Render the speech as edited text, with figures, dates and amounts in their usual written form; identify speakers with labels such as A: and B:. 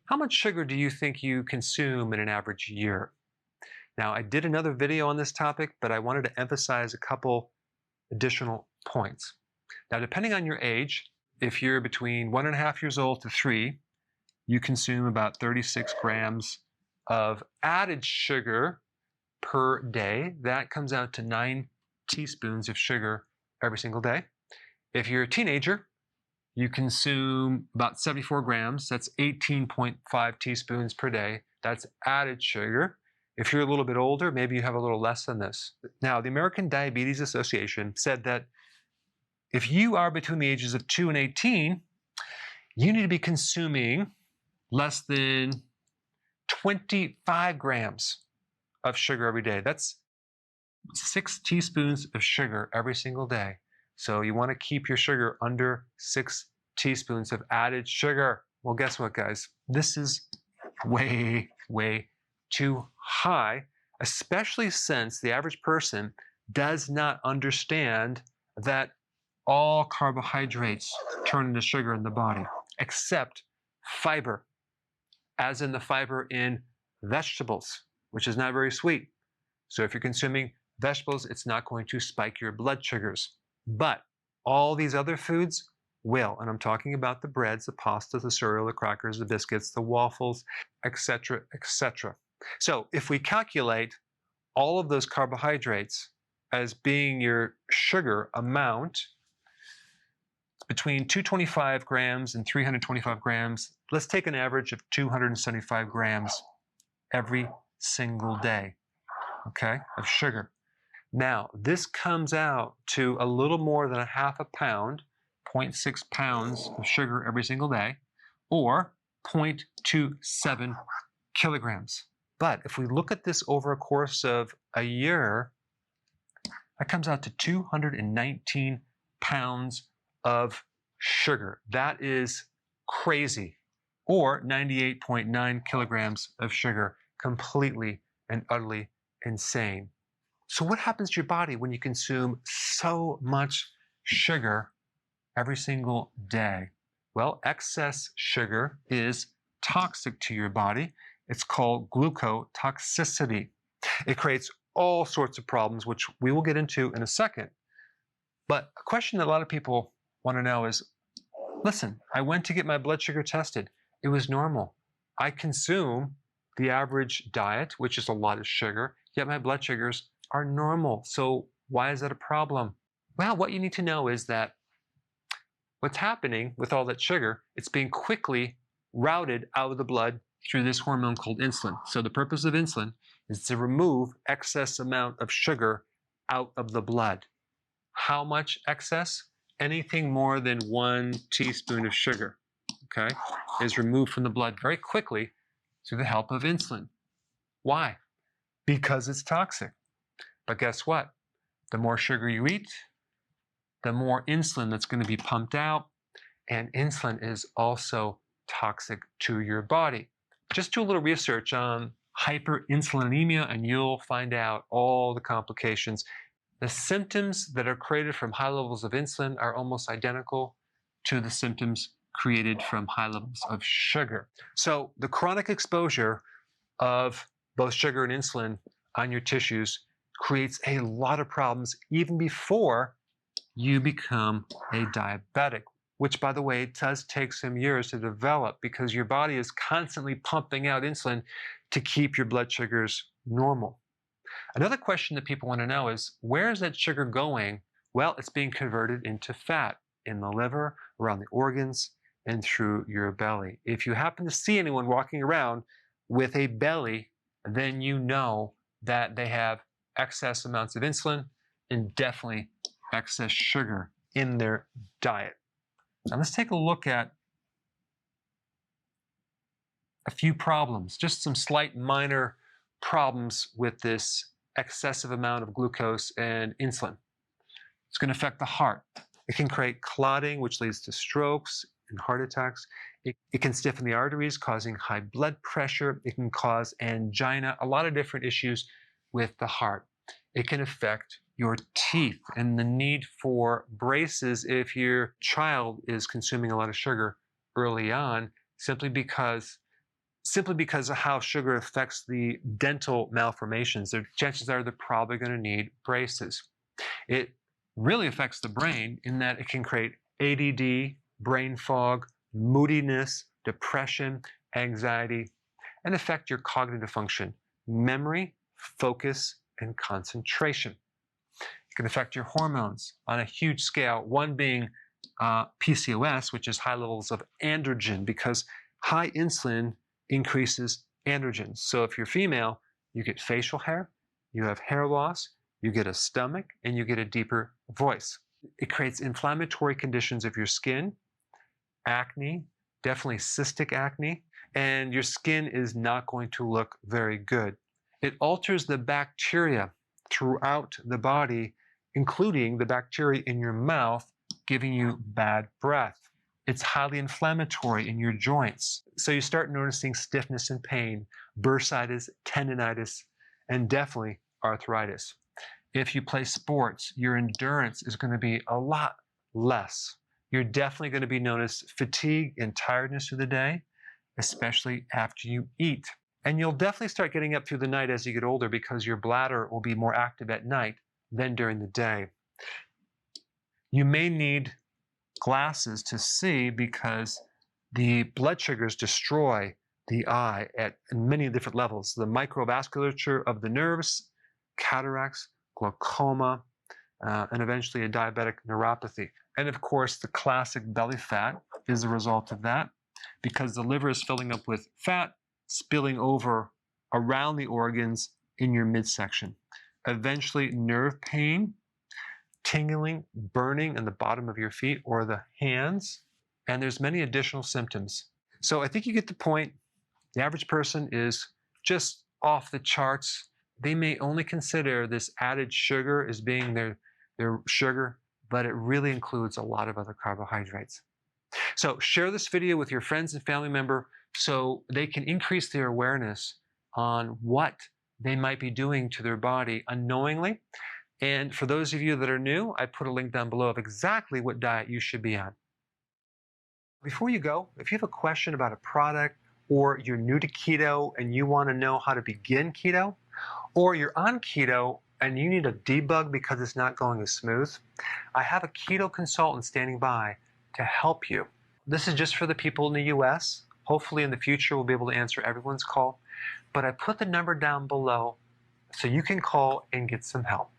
A: How much sugar do you think you consume in an average year? Now, I did another video on this topic, but I wanted to emphasize a couple additional points. Now, depending on your age, if you're between 1.5 years old to 3, you consume about 36 grams of added sugar per day. That comes out to 9 teaspoons of sugar every single day. If you're a teenager, you consume about 74 grams. That's 18.5 teaspoons per day. That's added sugar. If you're a little bit older, maybe you have a little less than this. Now, the American Diabetes Association said that if you are between the ages of 2 and 18, you need to be consuming less than 25 grams of sugar every day. That's 6 teaspoons of sugar every single day. So you want to keep your sugar under 6 teaspoons of added sugar. Well, guess what, guys? This is way, way too high, especially since the average person does not understand that all carbohydrates turn into sugar in the body, except fiber, as in the fiber in vegetables, which is not very sweet. So if you're consuming vegetables, it's not going to spike your blood sugars. But all these other foods will, and I'm talking about the breads, the pasta, the cereal, the crackers, the biscuits, the waffles, etc., etc. So if we calculate all of those carbohydrates as being your sugar amount, between 225 grams and 325 grams, let's take an average of 275 grams every single day, okay, of sugar. Now, this comes out to a little more than 1/2 pound, 0.6 pounds of sugar every single day, or 0.27 kilograms. But if we look at this over a course of a year, that comes out to 219 pounds of sugar. That is crazy. Or 98.9 kilograms of sugar. Completely and utterly insane. So what happens to your body when you consume so much sugar every single day? Well, excess sugar is toxic to your body. It's called glucotoxicity. It creates all sorts of problems, which we will get into in a second. But a question that a lot of people want to know is, listen, I went to get my blood sugar tested. It was normal. I consume the average diet, which is a lot of sugar, yet my blood sugars are normal. So why is that a problem? Well, what you need to know is that what's happening with all that sugar, it's being quickly routed out of the blood through this hormone called insulin. So the purpose of insulin is to remove excess amount of sugar out of the blood. How much excess? Anything more than 1 teaspoon of sugar, okay, is removed from the blood very quickly through the help of insulin. Why? Because it's toxic. But guess what? The more sugar you eat, the more insulin that's going to be pumped out, and insulin is also toxic to your body. Just do a little research on hyperinsulinemia and you'll find out all the complications. The symptoms that are created from high levels of insulin are almost identical to the symptoms created from high levels of sugar. So the chronic exposure of both sugar and insulin on your tissues creates a lot of problems even before you become a diabetic, which, by the way, does take some years to develop because your body is constantly pumping out insulin to keep your blood sugars normal. Another question that people want to know is, where is that sugar going? Well, it's being converted into fat in the liver, around the organs, and through your belly. If you happen to see anyone walking around with a belly, then you know that they have excess amounts of insulin and definitely excess sugar in their diet. Now let's take a look at a few problems, just some slight minor problems with this excessive amount of glucose and insulin. It's going to affect the heart. It can create clotting, which leads to strokes and heart attacks. It can stiffen the arteries, causing high blood pressure. It can cause angina, a lot of different issues with the heart. It can affect your teeth and the need for braces if your child is consuming a lot of sugar early on, simply because simply because of how sugar affects the dental malformations. The chances are they're probably going to need braces. It really affects the brain in that it can create ADD, brain fog, moodiness, depression, anxiety, and affect your cognitive function, memory, focus, and concentration. It can affect your hormones on a huge scale, one being PCOS, which is high levels of androgen, because high insulin increases androgens. So if you're female, you get facial hair, you have hair loss, you get a stomach, and you get a deeper voice. It creates inflammatory conditions of your skin, acne, definitely cystic acne, and your skin is not going to look very good. It alters the bacteria throughout the body, including the bacteria in your mouth, giving you bad breath. It's highly inflammatory in your joints. So you start noticing stiffness and pain, bursitis, tendinitis, and definitely arthritis. If you play sports, your endurance is going to be a lot less. You're definitely going to be notice fatigue and tiredness through the day, especially after you eat. And you'll definitely start getting up through the night as you get older because your bladder will be more active at night than during the day. You may need glasses to see because the blood sugars destroy the eye at many different levels. The microvasculature of the nerves, cataracts, glaucoma, and eventually a diabetic neuropathy. And of course, the classic belly fat is a result of that because the liver is filling up with fat, spilling over around the organs in your midsection. Eventually, nerve pain, tingling, burning in the bottom of your feet or the hands, and there's many additional symptoms. So I think you get the point. The average person is just off the charts. They may only consider this added sugar as being their sugar, but it really includes a lot of other carbohydrates. So share this video with your friends and family member so they can increase their awareness on what they might be doing to their body unknowingly. And for those of you that are new, I put a link down below of exactly what diet you should be on. Before you go, if you have a question about a product, or you're new to keto and you want to know how to begin keto, or you're on keto and you need a debug because it's not going as smooth, I have a keto consultant standing by to help you. This is just for the people in the US. Hopefully in the future we'll be able to answer everyone's call. But I put the number down below so you can call and get some help.